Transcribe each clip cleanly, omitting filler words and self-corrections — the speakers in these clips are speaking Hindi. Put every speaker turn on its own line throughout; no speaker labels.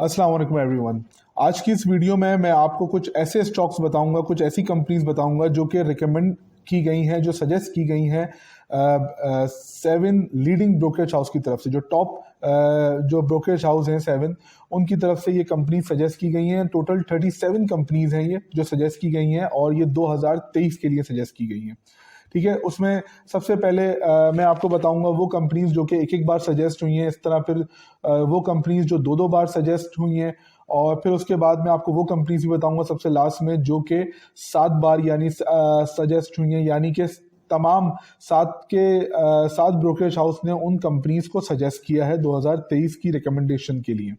अस्सलाम वालेकुम एवरीवन। आज की इस वीडियो में मैं आपको कुछ ऐसे स्टॉक्स बताऊंगा, कुछ ऐसी कंपनीज बताऊंगा जो कि रिकमेंड की गई हैं, जो सजेस्ट की गई हैं 7 लीडिंग ब्रोकरेज हाउस की तरफ से। जो टॉप जो ब्रोकरेज हाउस हैं 7, उनकी तरफ से ये कंपनी सजेस्ट की गई हैं। टोटल 37 कंपनीज हैं ये जो सजेस्ट की गई हैं, और ये 2023 के लिए सजेस्ट की गई हैं। ठीक है, उसमें सबसे पहले मैं आपको बताऊंगा वो कंपनीज जो कि एक एक बार सजेस्ट हुई हैं, इस तरह फिर वो कंपनीज जो दो दो बार सजेस्ट हुई हैं, और फिर उसके बाद मैं आपको वो कंपनीज भी बताऊंगा सबसे लास्ट में जो कि 7 बार यानी सजेस्ट हुई हैं, यानी कि तमाम 7 ब्रोकरेज हाउस ने उन कंपनीज को सजेस्ट किया है 2023 की रिकमेंडेशन के लिए।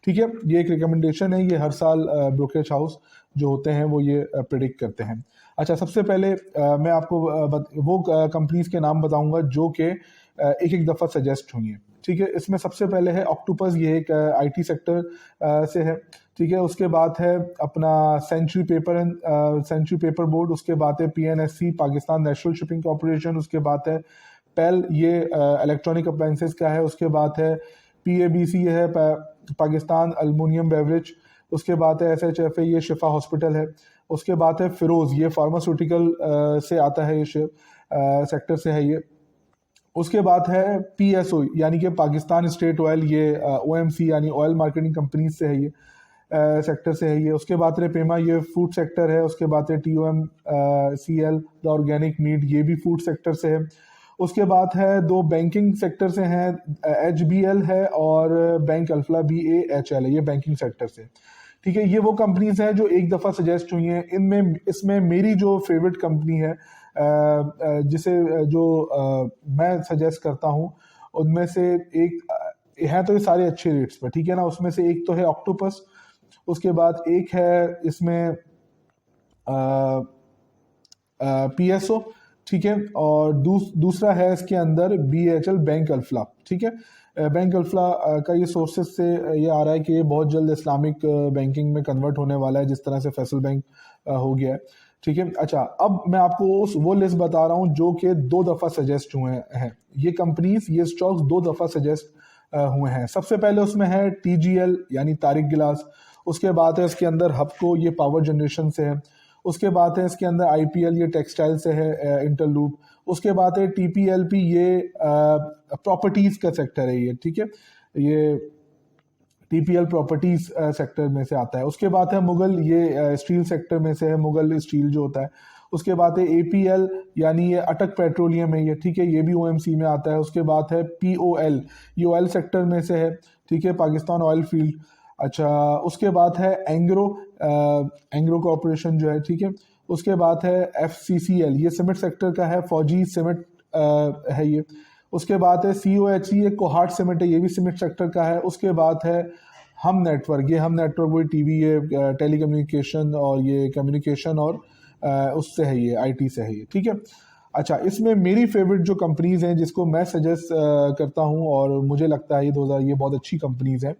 ठीक है, ये एक रिकमेंडेशन है, ये हर साल ब्रोकरेज हाउस जो होते हैं वो ये प्रिडिक्ट करते हैं। अच्छा, सबसे पहले मैं आपको वो कंपनीज के नाम बताऊंगा जो कि एक एक दफ़ा सजेस्ट हुई हैं। ठीक है, इसमें सबसे पहले है ऑक्टोपस, ये एक आईटी सेक्टर से है। ठीक है, उसके बाद है अपना सेंचुरी पेपर बोर्ड, उसके बाद है पीएनएससी पाकिस्तान नेशनल शिपिंग कॉरपोरेशन, उसके बाद है पेल, ये इलेक्ट्रॉनिक अप्लायंसेस का है, उसके बाद है पीएबीसी है पाकिस्तान अल्मुनियम बेवरेज, उसके बाद है एसएचएफए, ये शिफा हॉस्पिटल है, उसके बाद है फिरोज, ये फार्मास्यूटिकल से आता है, ये सेक्टर से है ये। उसके बाद है पीएसओ यानी कि पाकिस्तान स्टेट ऑयल, ये ओएमसी यानी ऑयल मार्केटिंग कंपनीज से है, ये सेक्टर से है ये। उसके बाद है पेमा, ये फूड सेक्टर है। उसके बाद है टीओएम सीएल द ऑर्गेनिक मीट, ये भी फूड सेक्टर से है। उसके बाद है दो बैंकिंग सेक्टर से हैं, एचबीएल है और बैंक अल्फला BAHL है, ये बैंकिंग सेक्टर से। ठीक है, ये वो कंपनीज हैं जो एक दफ़ा सजेस्ट हुई हैं। इसमें मेरी जो फेवरेट कंपनी है जिसे जो मैं सजेस्ट करता हूँ, उनमें से एक है, तो ये सारे अच्छे रेट्स पर, ठीक है ना। उसमें से एक तो है ऑक्टोपस, उसके बाद एक है इसमें पीएसओ, ठीक है, और दूसरा है इसके अंदर BHL बैंक अल्फला। ठीक है, बैंक अल्फला का ये सोर्सेज से ये आ रहा है कि ये बहुत जल्द इस्लामिक बैंकिंग में कन्वर्ट होने वाला है, जिस तरह से फैसल बैंक हो गया है। ठीक है, अच्छा, अब मैं आपको वो लिस्ट बता रहा हूँ जो कि 2 दफ़ा सजेस्ट हुए हैं। ये कंपनीज, ये स्टॉक्स 2 दफ़ा सजेस्ट हुए हैं। सबसे पहले उसमें है TGL यानी तारिक गिलास, उसके बाद है इसके अंदर हबको, ये पावर जनरेशन से है। उसके बाद है इसके अंदर IPL, ये टेक्सटाइल से है, इंटरलूप। उसके बाद है TPLP, ये प्रॉपर्टीज का सेक्टर है ये। ठीक है, ये TPL प्रॉपर्टीज सेक्टर में से आता है। उसके बाद है मुगल, ये स्टील सेक्टर में से है, मुगल स्टील जो होता है। उसके बाद है APL यानी ये अटक पेट्रोलियम है ये। ठीक है, ये भी OMC में आता है। उसके बाद है POL, ये ऑयल सेक्टर में से है। ठीक है, पाकिस्तान ऑयल फील्ड। अच्छा, उसके बाद है एंग्रो कॉरपोरेशन जो है। ठीक है, उसके बाद है FCCL, ये सीमेंट सेक्टर का है, फौजी सीमेंट है ये। उसके बाद है COHC, ये कोहाट सीमेंट है, ये भी सीमेंट सेक्टर का है। उसके बाद है हम नेटवर्क, ये हम नेटवर्क वही टीवी, ये टेली कम्युनिकेशन और ये कम्युनिकेशन और उससे है, ये IT से है ये। ठीक है, अच्छा, इसमें मेरी फेवरेट जो कंपनीज हैं जिसको मैं सजेस्ट करता हूं और मुझे लगता है ये बहुत अच्छी कंपनीज हैं,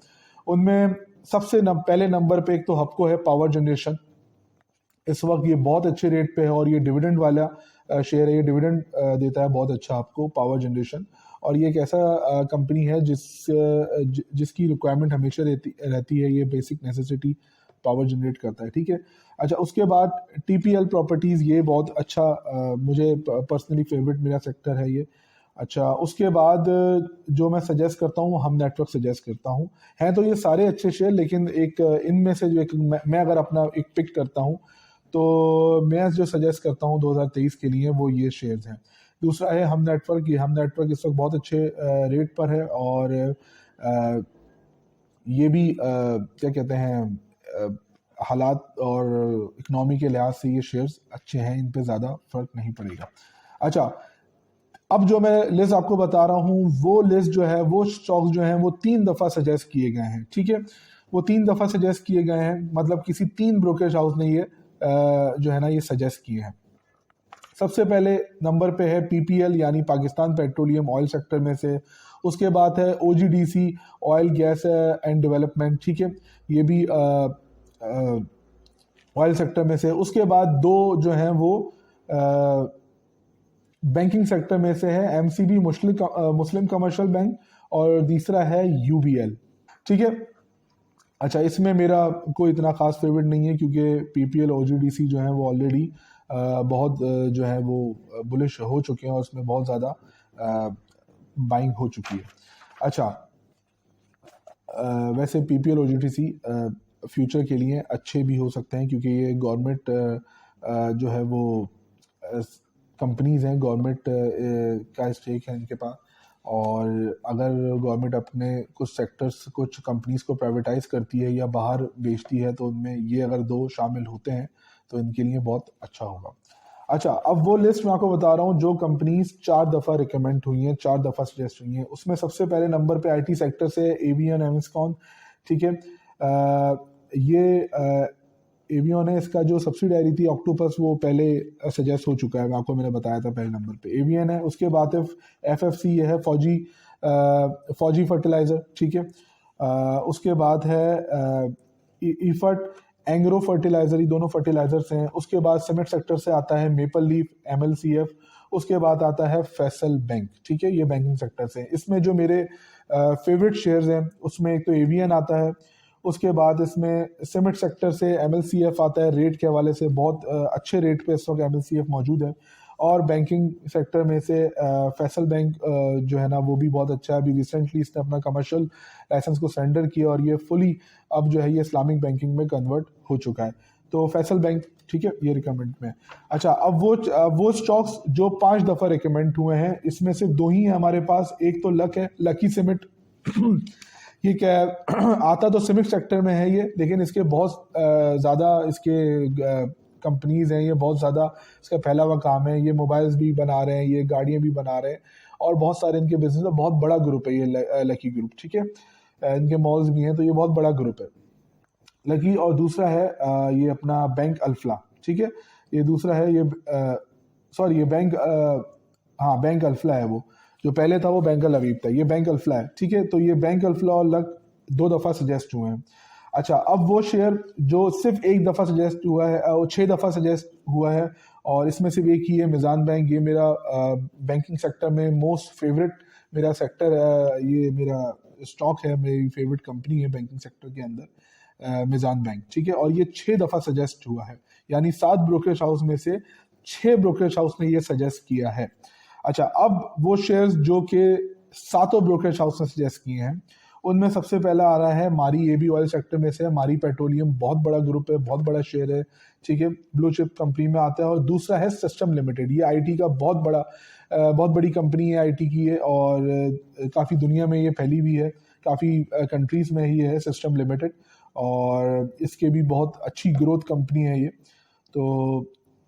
उनमें सबसे पहले नंबर पे एक तो हबको है, पावर जनरेशन। इस वक्त ये बहुत अच्छे रेट पे है और ये डिविडेंड वाला शेयर है, ये डिविडेंड देता है बहुत अच्छा आपको, पावर जनरेशन। और ये एक ऐसा कंपनी है जिसकी रिक्वायरमेंट हमेशा रहती है, ये बेसिक नेसेसिटी पावर जनरेट करता है। ठीक है, अच्छा, उसके बाद TPL प्रॉपर्टीज़, ये बहुत अच्छा मुझे पर्सनली फेवरेट मेरा सेक्टर है ये। अच्छा, उसके बाद जो मैं सजेस्ट करता हूँ, हम नेटवर्क सजेस्ट करता हूँ। हैं तो ये सारे अच्छे शेयर, लेकिन एक इनमें से जो एक मैं अगर अपना एक पिक करता हूँ, तो मैं जो सजेस्ट करता हूँ 2023 के लिए, वो ये शेयर्स हैं। दूसरा है हम नेटवर्क, ये हम नेटवर्क इस वक्त बहुत अच्छे रेट पर है, और ये भी क्या कहते हैं, हालात और इकनॉमी के लिहाज से ये शेयर्स अच्छे हैं, इन पे ज़्यादा फर्क नहीं पड़ेगा। अच्छा, अब जो मैं लिस्ट आपको बता रहा हूँ, वो लिस्ट जो है, वो स्टॉक्स जो हैं, वो 3 दफ़ा सजेस्ट किए गए हैं। ठीक है, वो 3 दफ़ा सजेस्ट किए गए हैं, मतलब किसी 3 ब्रोकरेज हाउस ने ये जो है ना, ये सजेस्ट किए हैं। सबसे पहले नंबर पे है PPL यानी पाकिस्तान पेट्रोलियम ऑयल सेक्टर में से। उसके बाद है OGDC, oil gas and development. ठीक है, ये भी ऑयल सेक्टर में से। उसके बाद दो जो हैं वो बैंकिंग सेक्टर में से है, MCB मुस्लिम कमर्शियल बैंक, और तीसरा है UBL। ठीक है, अच्छा, इसमें मेरा कोई इतना खास फेवरेट नहीं है क्योंकि पीपीएल ओजीडीसी जो है वो ऑलरेडी बहुत जो है वो बुलिश हो चुके हैं और उसमें बहुत ज़्यादा बाइंग हो चुकी है। अच्छा, वैसे पीपीएल ओजीडीसी फ्यूचर के लिए अच्छे भी हो सकते हैं क्योंकि ये गवर्नमेंट जो है वो कंपनीज हैं, गवर्नमेंट का स्टेक है इनके पास। और अगर गवर्नमेंट अपने कुछ सेक्टर्स, कुछ कंपनीज को प्राइवेटाइज करती है या बाहर बेचती है तो उनमें ये अगर दो शामिल होते हैं तो इनके लिए बहुत अच्छा होगा। अच्छा, अब वो लिस्ट मैं आपको बता रहा हूँ जो कंपनीज 4 दफ़ा रिकमेंड हुई हैं, 4 दफ़ा सजेस्ट हुई हैं। उसमें सबसे पहले नंबर पे आईटी सेक्टर से एवियन एमस्कॉन, ठीक है। ये एवियन है, इसका जो सब्सिडायरी थी ऑक्टोपस वो पहले सजेस्ट हो चुका है, आपको मैंने बताया था पहले नंबर पे एवियन है। उसके बाद एफएफसी ये है फौजी फर्टिलाइजर, ठीक है। उसके बाद है इफर्ट एंग्रो फर्टिलाइजर, ये दोनों फर्टिलाइजर्स हैं। उसके बाद सीमेंट सेक्टर से आता है मेपल लीफ एमएलसीएफ। उसके बाद आता है फैसल बैंक, ठीक है। ये बैंकिंग सेक्टर से। इसमें जो मेरे फेवरेट शेयर्स हैं उसमें एक तो एवियन आता है, उसके बाद इसमें सीमेंट सेक्टर से एमएलसीएफ आता है। रेट के हवाले से बहुत अच्छे रेट पे इस वक्त एमएलसीएफ मौजूद है। और बैंकिंग सेक्टर में से फैसल बैंक जो है ना वो भी बहुत अच्छा है। अभी रिसेंटली इसने अपना कमर्शियल लाइसेंस को सरेंडर किया और ये फुली अब जो है ये इस्लामिक बैंकिंग में कन्वर्ट हो चुका है। तो फैसल बैंक, ठीक है, ये रिकमेंड में। अच्छा, अब वो स्टॉक्स जो 5 दफ़ा रिकमेंड हुए हैं इसमें सिर्फ 2 ही है हमारे पास। एक तो लक है, लकी सीमेंट ये क्या है आता तो सीमेंट सेक्टर में है ये, लेकिन इसके बहुत ज़्यादा इसके कंपनीज हैं, ये बहुत ज़्यादा इसका फैला हुआ काम है। ये मोबाइल्स भी बना रहे हैं, ये गाड़ियाँ भी बना रहे हैं और बहुत सारे इनके बिजनेस है। बहुत बड़ा ग्रुप है ये लकी ग्रुप, ठीक है। इनके मॉल्स भी हैं, तो ये बहुत बड़ा ग्रुप है लकी। और दूसरा है ये अपना बैंक अल्फला, ठीक है। ये दूसरा है ये सॉरी ये बैंक हाँ बैंक अल्फला है। वो जो पहले था वो बैंक अल अवीब था, ये बैंक अल्फला है, ठीक है। तो ये बैंक अल्फला और लक 2 दफ़ा सजेस्ट हुए हैं। अच्छा, अब वो शेयर जो सिर्फ 1 दफ़ा सजेस्ट हुआ है, 6 दफ़ा सजेस्ट हुआ है और इसमें सिर्फ एक ही है मिज़ान बैंक। ये मेरा बैंकिंग सेक्टर में मोस्ट फेवरेट मेरा सेक्टर है, ये मेरा स्टॉक है, मेरी फेवरेट कंपनी है बैंकिंग सेक्टर के अंदर मिज़ान बैंक, ठीक है। और ये 6 दफ़ा सजेस्ट हुआ है, यानी 7 ब्रोकरेज हाउस में से 6 ब्रोकरेज हाउस ने ये सजेस्ट किया है। अच्छा, अब वो शेयर्स जो कि 7 ब्रोकरेज हाउस ने सजेस्ट किए हैं उनमें सबसे पहला आ रहा है मारी। ये भी ऑयल सेक्टर में से है। मारी पेट्रोलियम बहुत बड़ा ग्रुप है, बहुत बड़ा शेयर है, ठीक है, ब्लू चिप कंपनी में आता है। और दूसरा है सिस्टम लिमिटेड, ये आईटी का बहुत बड़ी कंपनी है, आईटी की है और काफ़ी दुनिया में ये फैली हुई है, काफ़ी कंट्रीज में ही है सिस्टम लिमिटेड और इसके भी बहुत अच्छी ग्रोथ कंपनी है ये। तो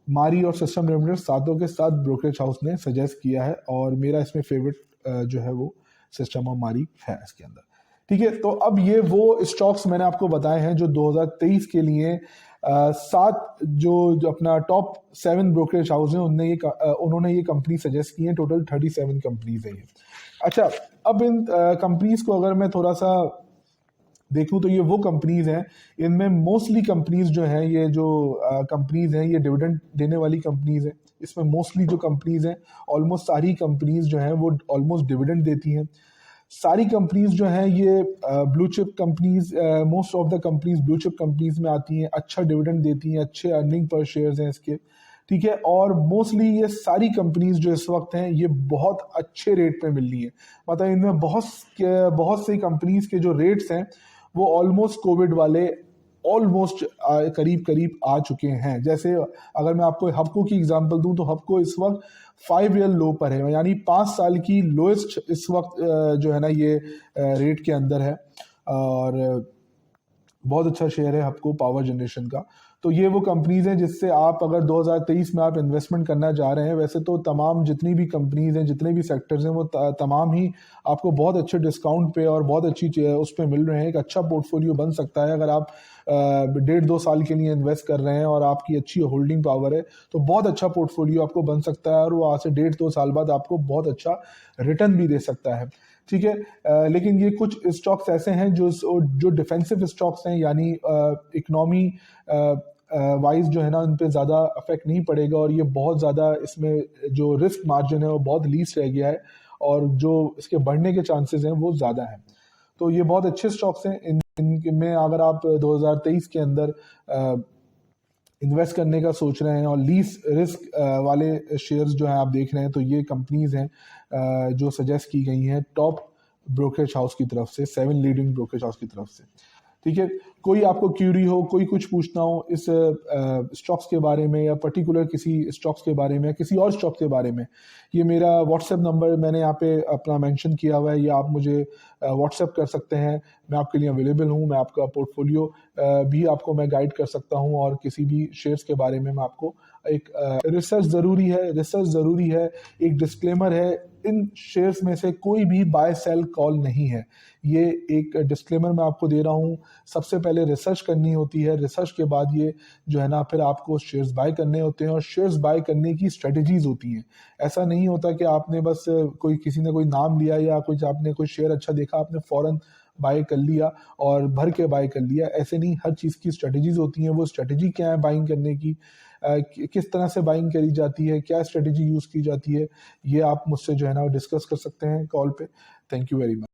मारी और सिस्टम लिमिटेड 7 के 7 ब्रोकरेज हाउस ने सजेस्ट किया है और मेरा इसमें फेवरेट जो है वो सिस्टम और मारी है इसके अंदर, ठीक है। तो अब ये वो स्टॉक्स मैंने आपको बताए हैं जो 2023 के लिए 7 जो अपना टॉप 7 ब्रोकरेज हाउस हैं उन्होंने ये कंपनी सजेस्ट की है। टोटल 37 कंपनीज है ये। अच्छा, अब इन कंपनीज को अगर मैं थोड़ा सा देखूं तो ये वो कंपनीज हैं, इनमें मोस्टली कंपनीज जो हैं, ये जो कंपनीज हैं ये डिविडेंड देने वाली कंपनीज हैं। इसमें मोस्टली जो कंपनीज हैं ऑलमोस्ट सारी कंपनीज जो हैं वो ऑलमोस्ट डिविडेंड देती हैं। सारी कंपनीज जो हैं ये blue chip companies, most of the companies blue chip companies में आती हैं, अच्छा डिविडेंड देती हैं, अच्छे अर्निंग पर शेयर्स हैं इसके, ठीक है। और मोस्टली ये सारी कंपनीज जो इस वक्त हैं ये बहुत अच्छे रेट पे मिल रही हैं। मतलब इनमें बहुत सी कंपनीज के जो रेट्स हैं वो ऑलमोस्ट कोविड वाले ऑलमोस्ट करीब आ चुके हैं। जैसे अगर मैं आपको हबको की एग्जांपल दूं तो हबको इस वक्त 5 ईयर लो पर है, यानी 5 साल की लोएस्ट इस वक्त जो है ना ये रेट के अंदर है और बहुत अच्छा शेयर है हबको पावर जनरेशन का। तो ये वो कंपनीज हैं जिससे आप अगर 2023 में आप इन्वेस्टमेंट करना चाह रहे हैं, वैसे तो तमाम जितनी भी कंपनीज हैं, जितने भी सेक्टर्स हैं वो तमाम ही आपको बहुत अच्छे डिस्काउंट पे और बहुत अच्छी उस पर मिल रहे हैं। एक अच्छा पोर्टफोलियो बन सकता है अगर आप 1.5-2 साल के लिए इन्वेस्ट कर रहे हैं और आपकी अच्छी होल्डिंग पावर है तो बहुत अच्छा पोर्टफोलियो आपको बन सकता है और वो आज से 1.5-2 साल बाद आपको बहुत अच्छा रिटर्न भी दे सकता है, ठीक है। लेकिन ये कुछ स्टॉक्स ऐसे हैं जो डिफेंसिव स्टॉक्स हैं, यानी इकोनॉमी वाइज जो है ना उन पे ज़्यादा अफेक्ट नहीं पड़ेगा और ये बहुत ज़्यादा इसमें जो रिस्क मार्जिन है वो बहुत लीस्ट रह गया है और जो इसके बढ़ने के चांसेस हैं वो ज़्यादा हैं। तो ये बहुत अच्छे स्टॉक्स हैं। इनमें अगर आप 2023 के अंदर इन्वेस्ट करने का सोच रहे हैं और लीस रिस्क वाले शेयर्स जो हैं आप देख रहे हैं, तो ये कंपनीज हैं जो सजेस्ट की गई हैं टॉप ब्रोकरेज हाउस की तरफ से, 7 लीडिंग ब्रोकरेज हाउस की तरफ से। ठीक है, कोई आपको क्यूरी हो, कोई कुछ पूछना हो इस स्टॉक्स के बारे में या पर्टिकुलर किसी स्टॉक्स के बारे में, किसी और स्टॉक के बारे में, ये मेरा व्हाट्सएप नंबर मैंने यहाँ पे अपना मेंशन किया हुआ है, ये आप मुझे व्हाट्सएप कर सकते हैं। मैं आपके लिए अवेलेबल हूँ, मैं आपका पोर्टफोलियो भी आपको मैं गाइड कर सकता हूँ, और किसी भी शेयर्स के बारे में मैं आपको एक रिसर्च ज़रूरी है। एक डिस्क्लेमर है, इन शेयर्स में से कोई भी बाय सेल कॉल नहीं है, ये एक डिस्क्लेमर मैं आपको दे रहा हूँ। सबसे पहले रिसर्च करनी होती है, रिसर्च के बाद ये जो है ना फिर आपको शेयर्स बाय करने होते हैं, और शेयर्स बाय करने की स्ट्रेटजीज होती हैं। ऐसा नहीं होता कि आपने बस किसी ने कोई नाम लिया या कुछ आपने कोई शेयर अच्छा देखा आपने फौरन बाय कर लिया और भर के बाय कर लिया, ऐसे नहीं। हर चीज़ की स्ट्रेटजीज होती हैं। वो स्ट्रेटजी क्या है बाइंग करने की, किस तरह से बाइंग करी जाती है, क्या स्ट्रेटजी यूज़ की जाती है, ये आप मुझसे जो है ना डिस्कस कर सकते हैं कॉल पे। Thank you very much.